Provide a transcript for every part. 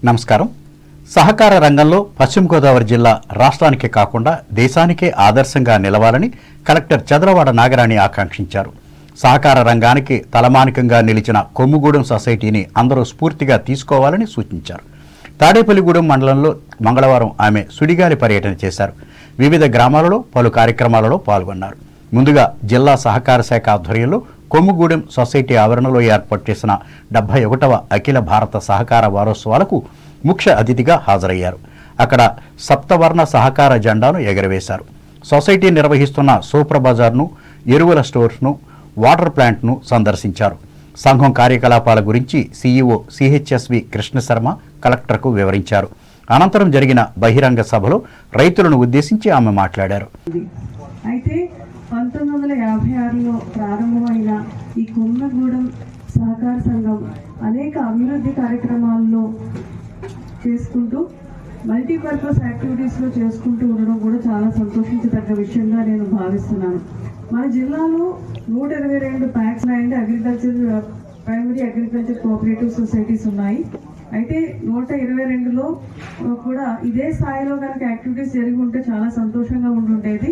నమస్కారం. సహకార రంగంలో పశ్చిమ గోదావరి జిల్లా రాష్ట్రానికే కాకుండా దేశానికే ఆదర్శంగా నిలవాలని కలెక్టర్ చదలవాడ నాగరాణి ఆకాంక్షించారు. సహకార రంగానికి తలమానికంగా నిలిచిన కొమ్ముగూడెం సొసైటీని అందరూ స్ఫూర్తిగా తీసుకోవాలని సూచించారు. తాడేపల్లిగూడెం మండలంలో మంగళవారం ఆమె సుడిగాలి పర్యటన చేశారు. వివిధ గ్రామాలలో పలు కార్యక్రమాలలో పాల్గొన్నారు. ముందుగా జిల్లా సహకార శాఖ ఆధ్వర్యంలో కొమ్ముగూడెం సొసైటీ ఆవరణలో ఏర్పాటు చేసిన 71వ అఖిల భారత సహకార వారోత్సవాలకు ముఖ్య అతిథిగా హాజరయ్యారు. అక్కడ సప్తవర్ణ సహకార జెండాను ఎగరవేశారు. సొసైటీ నిర్వహిస్తున్న సూపర్ బజార్ను, ఎరువుల స్టోర్స్ను, వాటర్ ప్లాంట్ను సందర్శించారు. సంఘం కార్యకలాపాల గురించి సీఈఓ సిహెచ్ఎస్వి కృష్ణశర్మ కలెక్టర్కు వివరించారు. అనంతరం జరిగిన బహిరంగ సభలో రైతులను ఉద్దేశించి ఆమె మాట్లాడారు. అయితే 1956లో ప్రారంభమైన ఈ కొమ్మగూడెం సహకార సంఘం అనేక అభివృద్ధి కార్యక్రమాల్లో చేసుకుంటూ మల్టీపర్పస్ యాక్టివిటీస్లో చేసుకుంటూ ఉండడం కూడా చాలా సంతోషించదగ్గ విషయంగా నేను భావిస్తున్నాను. మన జిల్లాలో 122 packs and primary agriculture cooperative societies ఉన్నాయి. అయితే 122లో కూడా ఇదే స్థాయిలో కనుక యాక్టివిటీస్ జరిగి ఉంటే చాలా సంతోషంగా ఉండుండేది.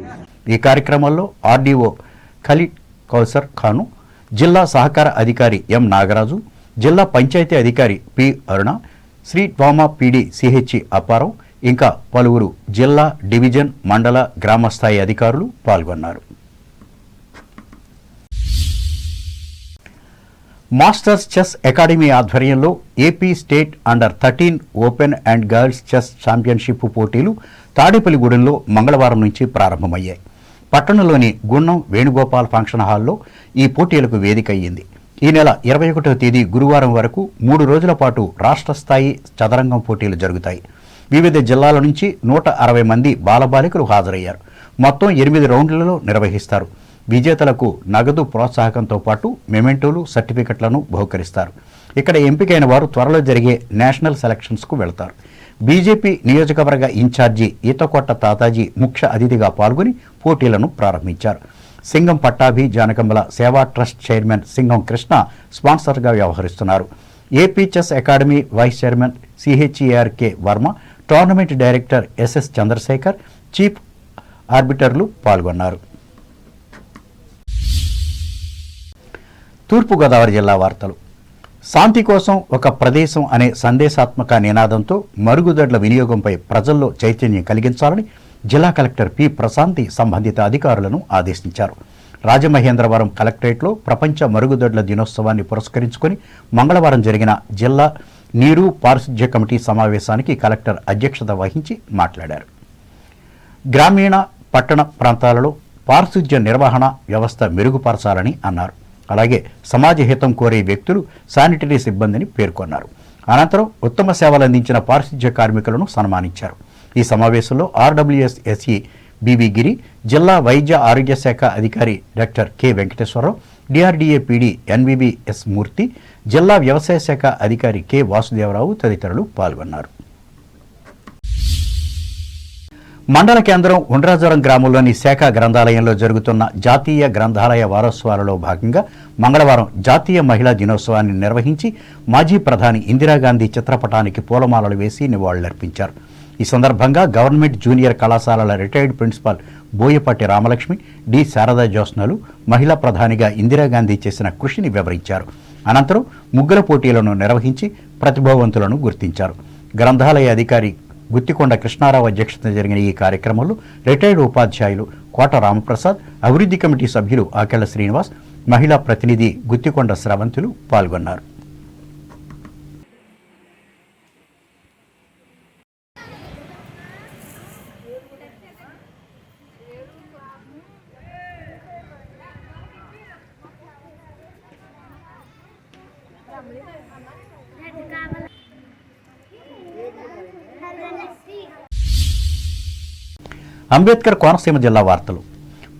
ఈ కార్యక్రమంలో ఆర్డీఓ ఖలీద్ కౌసర్ ఖాను, జిల్లా సహకార అధికారి ఎం నాగరాజు, జిల్లా పంచాయతీ అధికారి P Aruna, Shri DWAMA PD CH Apparao, ఇంకా పలువురు జిల్లా, డివిజన్, మండల, గ్రామస్థాయి అధికారులు పాల్గొన్నారు. మాస్టర్స్ చెస్ అకాడమీ ఆధ్వర్యంలో ఏపీ స్టేట్ అండర్-13 open and girls chess championship పోటీలు తాడేపల్లిగూడెంలో మంగళవారం నుంచి ప్రారంభమయ్యాయి. పట్టణంలోని గున్నం వేణుగోపాల్ ఫంక్షన్ హాల్లో ఈ పోటీలకు వేదిక అయ్యింది. ఈ నెల 21వ తేదీ గురువారం వరకు 3 రోజుల పాటు రాష్ట్ర స్థాయి చదరంగం పోటీలు జరుగుతాయి. వివిధ జిల్లాల నుంచి 160 మంది బాలబాలికలు హాజరయ్యారు. మొత్తం 8 రౌండ్లలో నిర్వహిస్తారు. విజేతలకు నగదు ప్రోత్సాహకంతో పాటు మెమెంటోలు, సర్టిఫికెట్లను బహుకరిస్తారు. ఇక్కడ ఎంపికైన వారు త్వరలో జరిగే నేషనల్ సెలక్షన్స్కు వెళతారు. బీజేపీ నియోజకవర్గ ఇన్ఛార్జి ఈతకొట్ట తాతాజీ ముఖ్య అతిథిగా పాల్గొని పోటీలను ప్రారంభించారు. సింగం పట్టాభి జానకంబల సేవా ట్రస్ట్ చైర్మన్ సింగం కృష్ణ స్పాన్సర్గా వ్యవహరిస్తున్నారు. AP chess academy vice chairman CHERK Varma, tournament director SS Chandrasekhar, chief ఆర్బిటర్లు పాల్గొన్నారు. తూర్పుగోదావరి జిల్లా వార్తలు. శాంతి కోసం ఒక ప్రదేశం అనే సందేశాత్మక నినాదంతో మరుగుదొడ్ల వినియోగంపై ప్రజల్లో చైతన్యం కలిగించాలని జిల్లా కలెక్టర్ పి ప్రశాంతి సంబంధిత అధికారులను ఆదేశించారు. రాజమహేంద్రవరం కలెక్టరేట్లో ప్రపంచ మరుగుదొడ్ల దినోత్సవాన్ని పురస్కరించుకొని మంగళవారం జరిగిన జిల్లా నీరు పారిశుధ్య కమిటీ సమావేశానికి కలెక్టర్ అధ్యక్షత వహించి మాట్లాడారు. గ్రామీణ, పట్టణ ప్రాంతాలలో పారిశుధ్య నిర్వహణ వ్యవస్థ మెరుగుపరచాలని అన్నారు. అలాగే సమాజ హితం కోరే వ్యక్తులు, శానిటరీ సిబ్బందిని పేర్కొన్నారు. అనంతరం ఉత్తమ సేవలు అందించిన పారిశుధ్య కార్మికులను సన్మానించారు. ఈ సమావేశంలో ఆర్డబ్ల్యూఎస్ ఎస్ఈ బివి గిరి, జిల్లా వైద్య ఆరోగ్య శాఖ అధికారి doctor K Venkateswararao, DRDA PD NVBS Murthy, జిల్లా వ్యవసాయ శాఖ అధికారి కె వాసుదేవరావు తదితరులు పాల్గొన్నారు. మండల కేంద్రం ఉండ్రాజవరం గ్రామంలోని శాఖ గ్రంథాలయంలో జరుగుతున్న జాతీయ గ్రంథాలయ వారోత్సవాలలో భాగంగా మంగళవారం జాతీయ మహిళా దినోత్సవాన్ని నిర్వహించి మాజీ ప్రధాని ఇందిరాగాంధీ చిత్రపటానికి పూలమాలలు వేసి నివాళులర్పించారు. ఈ సందర్భంగా గవర్నమెంట్ జూనియర్ కళాశాలల retired principal Boyapati Ramalakshmi, D Sharada జ్యోత్స్నలు మహిళా ప్రధానిగా ఇందిరాగాంధీ చేసిన కృషిని వివరించారు. అనంతరం ముగ్గుల పోటీలను నిర్వహించి ప్రతిభావంతులను గుర్తించారు. గ్రంథాలయ అధికారి గుత్తికొండ కృష్ణారావు అధ్యక్షతన జరిగిన ఈ కార్యక్రమంలో రిటైర్డ్ ఉపాధ్యాయులు కోట రామప్రసాద్, అభివృద్ధి కమిటీ సభ్యులు ఆకెళ్ల శ్రీనివాస్, మహిళా ప్రతినిధి గుత్తికొండ స్రవంతులు పాల్గొన్నారు. అంబేద్కర్ కోనసీమ జిల్లా వార్తలు.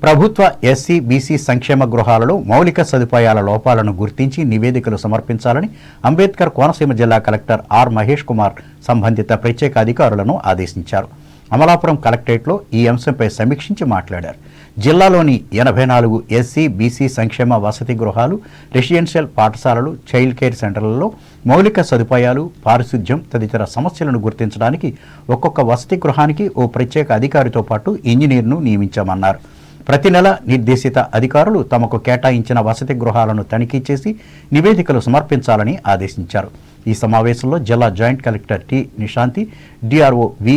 ప్రభుత్వ ఎస్సీ, బీసీ సంక్షేమ గృహాలలో మౌలిక సదుపాయాల లోపాలను గుర్తించి నివేదికలు సమర్పించాలని అంబేద్కర్ కోనసీమ జిల్లా కలెక్టర్ ఆర్ మహేష్ కుమార్ సంబంధిత ప్రత్యేక అధికారులను ఆదేశించారు. అమలాపురం కలెక్టరేట్లో ఈ అంశంపై సమీక్షించి మాట్లాడారు. జిల్లాలోని 84 ఎస్సీ, బీసీ సంక్షేమ వసతి గృహాలు, రెసిడెన్షియల్ పాఠశాలలు, చైల్డ్ కేర్ సెంటర్లలో మౌలిక సదుపాయాలు, పారిశుధ్యం తదితర సమస్యలను గుర్తించడానికి ఒక్కొక్క వసతి గృహానికి ఓ ప్రత్యేక అధికారితో పాటు ఇంజనీర్ను నియమించామన్నారు. ప్రతి నెల నిర్దేశిత అధికారులు తమకు కేటాయించిన వసతి గృహాలను తనిఖీ చేసి నివేదికలు సమర్పించాలని ఆదేశించారు. ఈ సమావేశంలో జిల్లా joint collector T Nishanthi, DRO V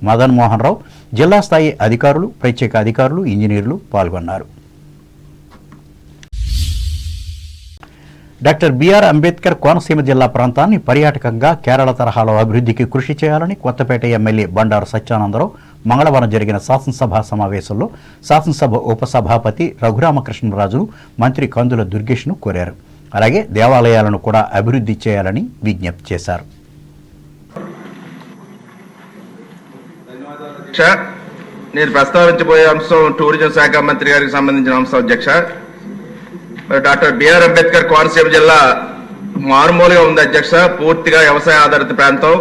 Madan Mohan Rao, జిల్లా స్థాయి అధికారులు, ప్రత్యేక అధికారులు, ఇంజనీర్లు పాల్గొన్నారు. డాక్టర్ బిఆర్ అంబేద్కర్ కోనసీమ జిల్లా ప్రాంతాన్ని పర్యాటకంగా కేరళ తరహాలో అభివృద్ధికి కృషి చేయాలని కొత్తపేట ఎమ్మెల్యే బండారు సత్యానందరావు మంగళవారం జరిగిన శాసనసభ సమావేశంలో శాసనసభ ఉపసభాపతి రఘురామకృష్ణరాజును, మంత్రి కందుల దుర్గేష్ను కోరారు. అలాగే దేవాలయాలను కూడా అభివృద్ధి చేయాలని విజ్ఞప్తి చేశారు. నేను ప్రస్తావించబోయే అంశం టూరిజం శాఖ మంత్రి గారికి సంబంధించిన అంశం. అధ్యక్ష, డాక్టర్ బిఆర్ అంబేద్కర్ కోనసీమ జిల్లా మారుమూలుగా ఉంది. అధ్యక్ష, పూర్తిగా వ్యవసాయ ఆధారిత ప్రాంతం,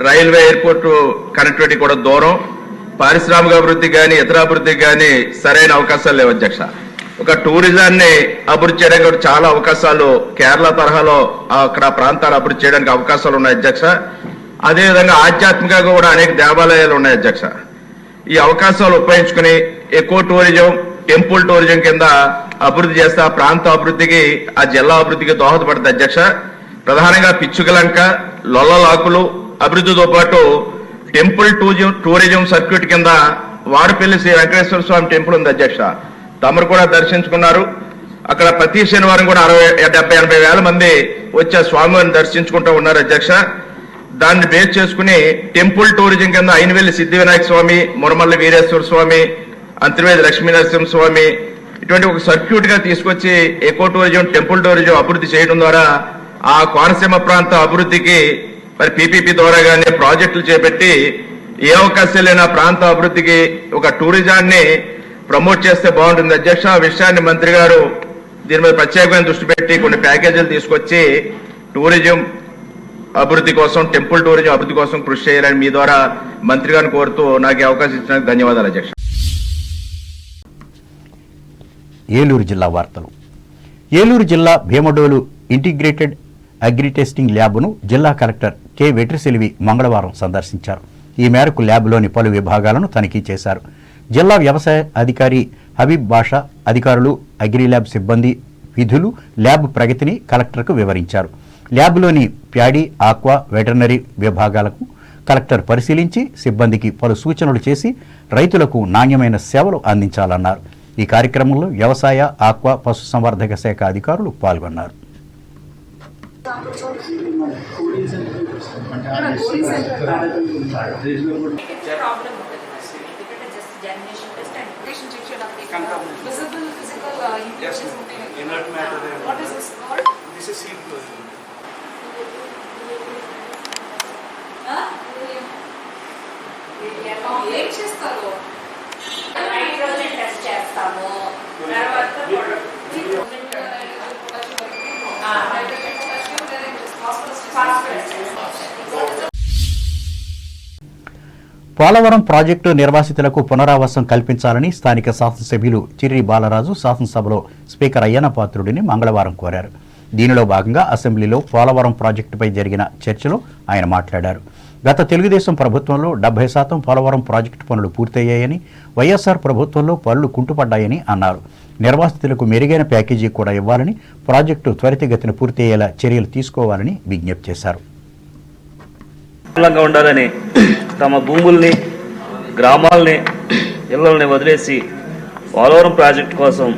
రైల్వే ఎయిర్పోర్ట్ కనెక్టివిటీ కూడా దూరం, పారిశ్రామిక అభివృద్ధికి కానీ ఇతర అభివృద్ధికి కానీ సరైన అవకాశాలు లేవు. అధ్యక్ష, ఒక టూరిజాన్ని అభివృద్ధి చేయడానికి కూడా చాలా అవకాశాలు కేరళ తరహాలో అక్కడ ప్రాంతాలు అభివృద్ధి చేయడానికి అవకాశాలు ఉన్నాయి. అధ్యక్ష, అదేవిధంగా ఆధ్యాత్మికంగా కూడా అనేక దేవాలయాలు ఉన్నాయి. అధ్యక్ష, ఈ అవకాశాలు ఉపయోగించుకుని ఎకో టూరిజం, టెంపుల్ టూరిజం కింద అభివృద్ధి చేస్తే ఆ ప్రాంత అభివృద్ధికి, ఆ జిల్లా అభివృద్ధికి దోహదపడుతుంది. అధ్యక్ష, ప్రధానంగా పిచ్చుకలంక, లొల్లలాకులు అభివృద్ధితో పాటు టెంపుల్ టూరిజం సర్క్యూట్ కింద వాడపల్లి శ్రీ వెంకటేశ్వర స్వామి టెంపుల్ ఉంది. అధ్యక్ష, తమరు కూడా దర్శించుకున్నారు. అక్కడ ప్రతి శనివారం కూడా 60-70-80 వేల మంది వచ్చే స్వామివారిని దర్శించుకుంటూ ఉన్నారు. అధ్యక్ష, దాన్ని బేస్ చేసుకుని టెంపుల్ టూరిజం కింద అయినవెల్లి సిద్ధి వినాయక స్వామి, మురమల్లి వీరేశ్వర స్వామి, అంతర్వేది లక్ష్మీనరసింహ స్వామి ఇటువంటి ఒక సర్క్యూట్ గా తీసుకొచ్చి ఎకో టూరిజం, టెంపుల్ టూరిజం అభివృద్ధి చేయడం ద్వారా ఆ కోనసీమ ప్రాంత అభివృద్ధికి మరి పీపీపీ ద్వారా కానీ ప్రాజెక్టులు చేపట్టి ఏ అవకాశం లేని ప్రాంత అభివృద్ధికి ఒక టూరిజాన్ని ప్రమోట్ చేస్తే బాగుంటుంది. అధ్యక్ష, ఆ విషయాన్ని మంత్రి గారు దీని మీద ప్రత్యేకమైన దృష్టి పెట్టి కొన్ని ప్యాకేజీలు తీసుకొచ్చి టూరిజం అభివృద్ధి కోసం, టెంపుల్ టూరిజం అభివృద్ధి కోసం కృషి చేయాలని మీ ద్వారా మంత్రి గారిని కోరుతూ నాకు ఈ అవకాశం ఇచ్చినందుకు ధన్యవాదాలు. అధ్యక్ష. ఏలూరు జిల్లా వార్తలు. ఏలూరు జిల్లా భీమడోలు ఇంటిగ్రేటెడ్ అగ్రి టెస్టింగ్ ల్యాబ్ను జిల్లా కలెక్టర్ కె వెట్రిసెల్వి మంగళవారం సందర్శించారు. ఈ మేరకు ల్యాబ్లోని పలు విభాగాలను తనిఖీ చేశారు. జిల్లా వ్యవసాయ అధికారి హబీబ్ బాషా అధికారులు అగ్రి ల్యాబ్ సిబ్బంది విధులు, ల్యాబ్ ప్రగతిని కలెక్టర్కు వివరించారు. ల్యాబ్లోని ప్యాడీ, ఆక్వా, వెటర్నరీ విభాగాలకు కలెక్టర్ పరిశీలించి సిబ్బందికి పలు సూచనలు చేసి రైతులకు నాణ్యమైన సేవలు అందించాలన్నారు. ఈ కార్యక్రమంలో వ్యవసాయ, ఆక్వా, పశుసంవర్ధక శాఖ అధికారులు పాల్గొన్నారు. ఏం చేస్తారు? నైట్రోజన్ టెస్ట్ చేస్తాము. తర్వాత పోలవరం ప్రాజెక్టు నిర్వాసితులకు పునరావాసం కల్పించాలని స్థానిక శాసనసభ్యులు చిర్రి బాలరాజు శాసనసభలో స్పీకర్ అయ్యన్న పాత్రుడిని మంగళవారం కోరారు. దీనిలో భాగంగా అసెంబ్లీలో పోలవరం ప్రాజెక్టుపై జరిగిన చర్చలో ఆయన మాట్లాడారు. గత తెలుగుదేశం ప్రభుత్వంలో 70% పోలవరం ప్రాజెక్టు పనులు పూర్తయ్యాయని, వైఎస్ఆర్ ప్రభుత్వంలో పనులు కుంటుపడ్డాయని అన్నారు. నిర్వాసితులకు మెరుగైన ప్యాకేజీ కూడా ఇవ్వాలని, ప్రాజెక్టు త్వరితగతిన పూర్తయ్యేలా చర్యలు తీసుకోవాలని విజ్ఞప్తి చేశారు. ఉండాలని తమ భూముల్ని, గ్రామాలని, ఇళ్లని వదిలేసి పోలవరం ప్రాజెక్టు కోసం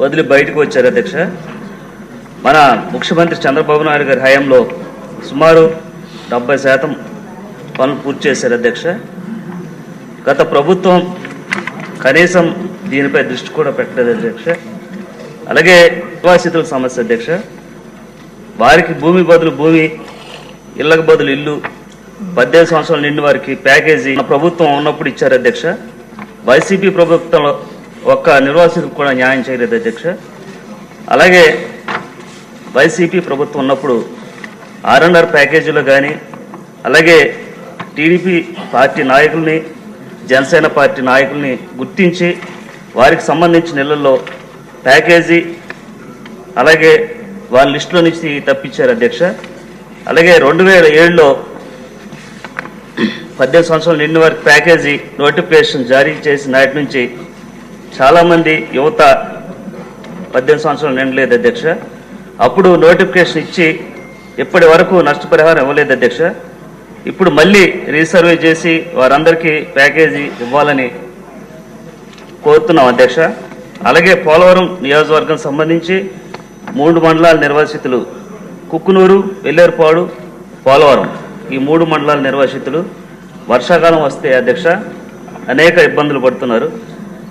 వదిలి బయటకు వచ్చారు. అధ్యక్ష, మన ముఖ్యమంత్రి చంద్రబాబు నాయుడు గారి హయాంలో సుమారు 70% పనులు పూర్తి చేశారు. అధ్యక్ష, గత ప్రభుత్వం కనీసం దీనిపై దృష్టి కూడా పెట్టలేదు. అధ్యక్ష, అలాగే నివాసితుల సమస్య. అధ్యక్ష, వారికి భూమి బదులు భూమి, ఇళ్లకు బదులు ఇల్లు, 18 సంవత్సరాలు నిండి వారికి ప్యాకేజీ ప్రభుత్వం ఉన్నప్పుడు ఇచ్చారు. అధ్యక్ష, వైసీపీ ప్రభుత్వంలో ఒక్క నిర్వాసితులకు కూడా న్యాయం చేయలేదు. అధ్యక్ష, అలాగే వైసీపీ ప్రభుత్వం ఉన్నప్పుడు R&R ప్యాకేజీలో కానీ, అలాగే టీడీపీ పార్టీ నాయకుల్ని, జనసేన పార్టీ నాయకుల్ని గుర్తించి వారికి సంబంధించిన ఇళ్లలో ప్యాకేజీ అలాగే వాళ్ళ లిస్టులో నుంచి తప్పించారు అధ్యక్ష. అలాగే 2007లో 18 సంవత్సరాలు నిండిన వారికి ప్యాకేజీ నోటిఫికేషన్ జారీ చేసిన నాటి నుంచి చాలామంది యువత 18 సంవత్సరాలు నిండలేదు అధ్యక్ష. అప్పుడు నోటిఫికేషన్ ఇచ్చి ఇప్పటి వరకు నష్టపరిహారం ఇవ్వలేదు అధ్యక్ష. ఇప్పుడు మళ్ళీ రీసర్వే చేసి వారందరికీ ప్యాకేజీ ఇవ్వాలని కోరుతున్నాం అధ్యక్ష. అలాగే పోలవరం నియోజకవర్గం సంబంధించి 3 మండలాల నిర్వాసితులు కుక్కునూరు, వెల్లేరుపాడు, పోలవరం ఈ 3 మండలాల నిర్వాసితులు వర్షాకాలం వస్తే అధ్యక్ష అనేక ఇబ్బందులు పడుతున్నారు.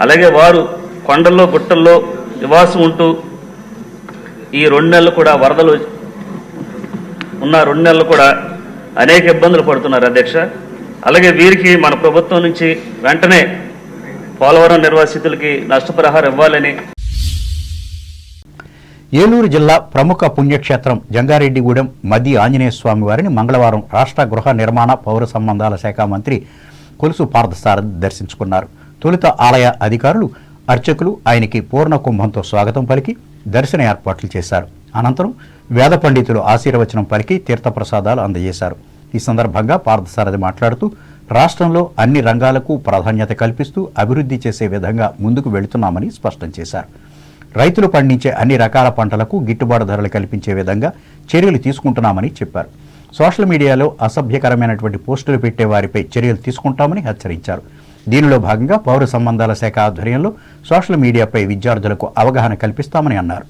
అలాగే వారు కొండల్లో గుట్టల్లో నివాసం ఉంటూ ఈ 2 నెలలు కూడా వరదలు ఉన్న 2 నెలలు కూడా అనేక ఇబ్బందులు పడుతున్నారు అధ్యక్ష. అలాగే వీరికి మన ప్రభుత్వం నుంచి వెంటనే పోలవరం నిర్వాసితులకి నష్టపరిహారం ఇవ్వాలని. ఏలూరు జిల్లా ప్రముఖ పుణ్యక్షేత్రం జంగారెడ్డిగూడెం మద్ది ఆంజనేయ స్వామి వారిని మంగళవారం రాష్ట్ర గృహ నిర్మాణ పౌర సంబంధాల శాఖ మంత్రి కొలుసు పార్థసారథి దర్శించుకున్నారు. తొలుత ఆలయ అధికారులు, అర్చకులు ఆయనకి పూర్ణ కుంభంతో స్వాగతం పలికి దర్శన ఏర్పాట్లు చేశారు. అనంతరం వేద పండితులు ఆశీర్వచనం పలికి తీర్థప్రసాదాలు అందజేశారు. ఈ సందర్భంగా పార్థసారథి మాట్లాడుతూ రాష్ట్రంలో అన్ని రంగాలకు ప్రాధాన్యత కల్పిస్తూ అభివృద్ధి చేసే విధంగా ముందుకు వెళుతున్నామని స్పష్టం చేశారు. రైతులు పండించే అన్ని రకాల పంటలకు గిట్టుబాటు ధరలు కల్పించే విధంగా చర్యలు తీసుకుంటున్నామని చెప్పారు. సోషల్ మీడియాలో అసభ్యకరమైనటువంటి పోస్టులు పెట్టే వారిపై చర్యలు తీసుకుంటామని హెచ్చరించారు. దీనిలో భాగంగా పౌర సంబంధాల శాఖ ఆధ్వర్యంలో సోషల్ మీడియాపై విద్యార్థులకు అవగాహన కల్పిస్తామని అన్నారు.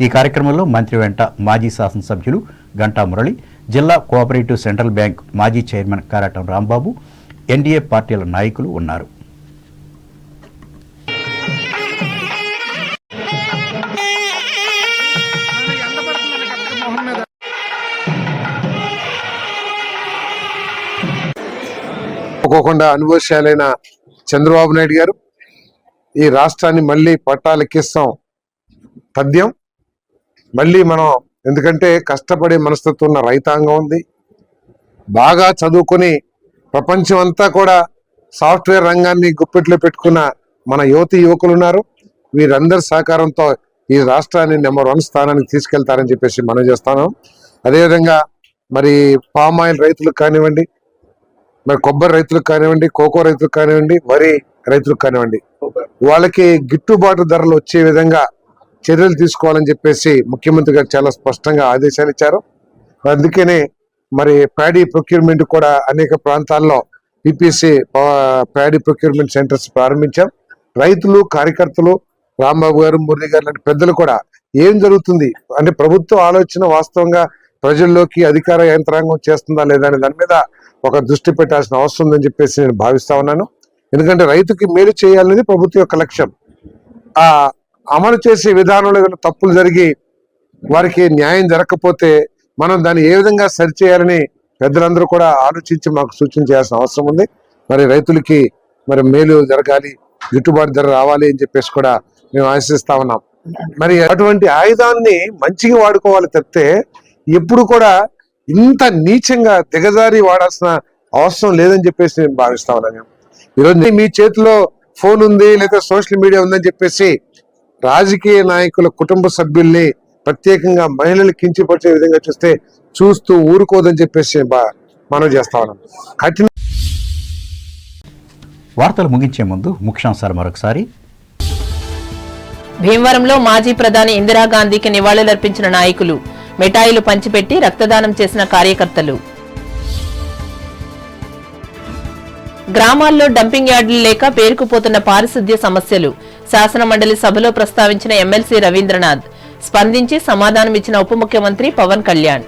ఈ కార్యక్రమంలో మంత్రి వెంట మాజీ శాసనసభ్యులు గంటా మురళి, జిల్లా కోఆపరేటివ్ సెంట్రల్ బ్యాంక్ మాజీ చైర్మన్ కారాటం రాంబాబు, ఎన్డీఏ పార్టీల నాయకులు ఉన్నారు. ఒక్కొక్కకుండా అనుభవశాలైన చంద్రబాబు నాయుడు గారు ఈ రాష్ట్రాన్ని మళ్ళీ పట్టాలెక్కిస్తాం తథ్యం. మళ్ళీ మనం, ఎందుకంటే కష్టపడే మనస్తత్వం ఉన్న రైతాంగం ఉంది, బాగా చదువుకొని ప్రపంచం అంతా కూడా సాఫ్ట్వేర్ రంగాన్ని గుప్పెట్లో పెట్టుకున్న మన యువకులు ఉన్నారు. వీరందరి సహకారంతో ఈ రాష్ట్రాన్ని నెంబర్ 1 స్థానానికి తీసుకెళ్తారని చెప్పేసి మనం చేస్తాను. అదేవిధంగా మరి పామ్ ఆయిల్ రైతులకు కానివ్వండి, మరి కొబ్బరి రైతులకు కానివ్వండి, కోకో రైతులకు కానివ్వండి, వరి రైతులకు కానివ్వండి, వాళ్ళకి గిట్టుబాటు ధరలు వచ్చే విధంగా చర్యలు తీసుకోవాలని చెప్పేసి ముఖ్యమంత్రి గారు చాలా స్పష్టంగా ఆదేశాలు ఇచ్చారు. అందుకనే మరి ప్యాడీ ప్రొక్యూర్మెంట్ కూడా అనేక ప్రాంతాల్లో పిపిసి ప్యాడీ ప్రొక్యూర్మెంట్ సెంటర్స్ ప్రారంభించాం. రైతులు, కార్యకర్తలు, రాంబాబు గారు, మురళి గారు లాంటి పెద్దలు కూడా ఏం జరుగుతుంది అంటే ప్రభుత్వ ఆలోచన వాస్తవంగా ప్రజల్లోకి అధికార యంత్రాంగం చేస్తుందా లేదా అనే దాని మీద ఒక దృష్టి పెట్టాల్సిన అవసరం ఉందని చెప్పేసి నేను భావిస్తా ఉన్నాను. ఎందుకంటే రైతుకి మేలు చేయాలనేది ప్రభుత్వం యొక్క లక్ష్యం. ఆ అమలు చేసే విధానంలో ఏదైనా తప్పులు జరిగి వారికి న్యాయం జరగకపోతే మనం దాన్ని ఏ విధంగా సరిచేయాలని పెద్దలందరూ కూడా ఆలోచించి మాకు సూచన చేయాల్సిన అవసరం ఉంది. మరి రైతులకి మరి మేలు జరగాలి, గిట్టుబాటు ధర రావాలి అని చెప్పేసి కూడా మేము ఆశిస్తా ఉన్నాం. మరి అటువంటి ఆయుధాన్ని మంచిగా వాడుకోవాలి తప్పితే ఎప్పుడు కూడా ఇంత నీచంగా దిగజారి వాడాల్సిన అవసరం లేదని చెప్పేసి నేను భావిస్తా ఉన్నాను. ఈరోజు మీ చేతిలో ఫోన్ ఉంది లేదా సోషల్ మీడియా ఉందని చెప్పేసి రాజకీయ నాయకుల కుటుంబ సభ్యుల్ని, ప్రత్యేకంగా మహిళలు కించపరిచే విధంగా చూస్తూ ఊరుకోదని చెప్పేసి మనం చేస్తా ఉన్నాం. వార్తలు ముగించే ముందు ముఖ్యాంశాలు మరొకసారి. భీమవరంలో మాజీ ప్రధాని ఇందిరాగాంధీకి నివాళులర్పించిన నాయకులు, మిఠాయిలు పంచిపెట్టి రక్తదానం చేసిన కార్యకర్తలు. గ్రామాల్లో డంపింగ్ యార్డులు లేక పేరుకుపోతున్న పారిశుద్ధ్య సమస్యలు శాసన మండలి సభలో ప్రస్తావించిన ఎమ్మెల్సీ రవీంద్రనాథ్. స్పందించి సమాధానమిచ్చిన ఉప ముఖ్యమంత్రి పవన్ కళ్యాణ్.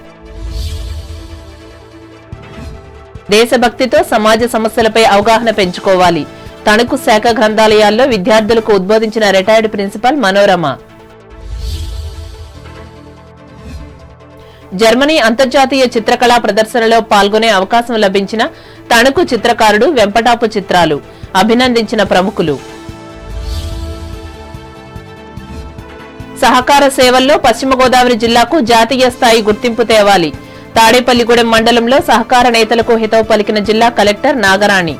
దేశభక్తితో సమాజ సమస్యలపై అవగాహన పెంచుకోవాలి. తణుకు శాఖ గ్రంథాలయాల్లో విద్యార్థులకు ఉద్బోధించిన రిటైర్డ్ ప్రిన్సిపల్ మనోరమ. జర్మనీ అంతర్జాతీయ చిత్రకళా ప్రదర్శనలో పాల్గొనే అవకాశం లభించిన తణుకు చిత్రకారుడు వెంపటాపు చిత్రాలు. అభినందించిన ప్రముఖులు. సహకార సేవల్లో పశ్చిమ గోదావరి జిల్లాకు జాతీయ స్థాయి గుర్తింపు తేవాలి. తాడేపల్లిగూడెం మండలంలో సహకార నేతలకు హితవు పలికిన జిల్లా కలెక్టర్ నాగరాణి.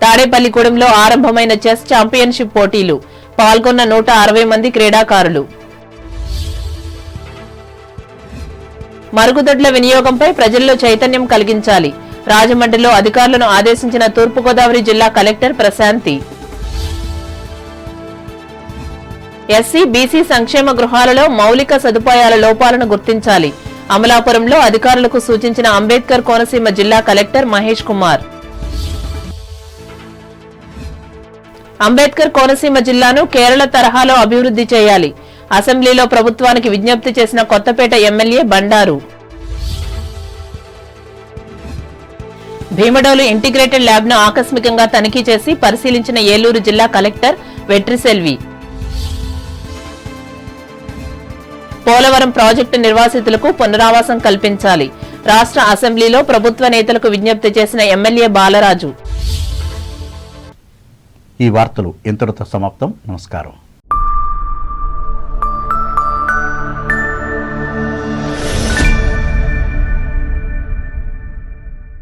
తాడేపల్లిగూడెంలో ఆరంభమైన చెస్ ఛాంపియన్షిప్ పోటీలు, పాల్గొన్న 160 మంది క్రీడాకారులు. మరుగుదొడ్ల వినియోగంపై ప్రజల్లో చైతన్యం కలిగించాలి, రాజమండ్రిలో అధికారులను ఆదేశించిన తూర్పుగోదావరి జిల్లా కలెక్టర్ ప్రశాంతి. ఎస్సీ బీసీ సంక్షేమ గృహాలలో మౌలిక సదుపాయాల లోపాలను గుర్తించాలి, అమలాపురంలో అధికారులకు సూచించిన అంబేద్కర్ కోనసీమ జిల్లా కలెక్టర్ మహేష్ కుమార్. అంబేద్కర్ కోనసీమ జిల్లాను కేరళ తరహాలో అభివృద్ధి చేయాలి, అసెంబ్లీలో ప్రభుత్వానికి విజ్ఞప్తి చేసిన Kothapeta MLA Bandaru. Bhimadolu integrated lab ను ఆకస్మికంగా తనిఖీ చేసి పరిశీలించిన ఏలూరు జిల్లా కలెక్టర్ వెట్రిసెల్వి. పోలవరం ప్రాజెక్టు నిర్వాసితులకు పునరావాసం కల్పించాలి, రాష్ట్ర అసెంబ్లీలో ప్రభుత్వ నేతలకు విజ్ఞప్తి చేసిన ఎమ్మెల్యే బాలరాజు. ఈ వార్తలు ఇంతటితో సమాప్తం. నమస్కారం.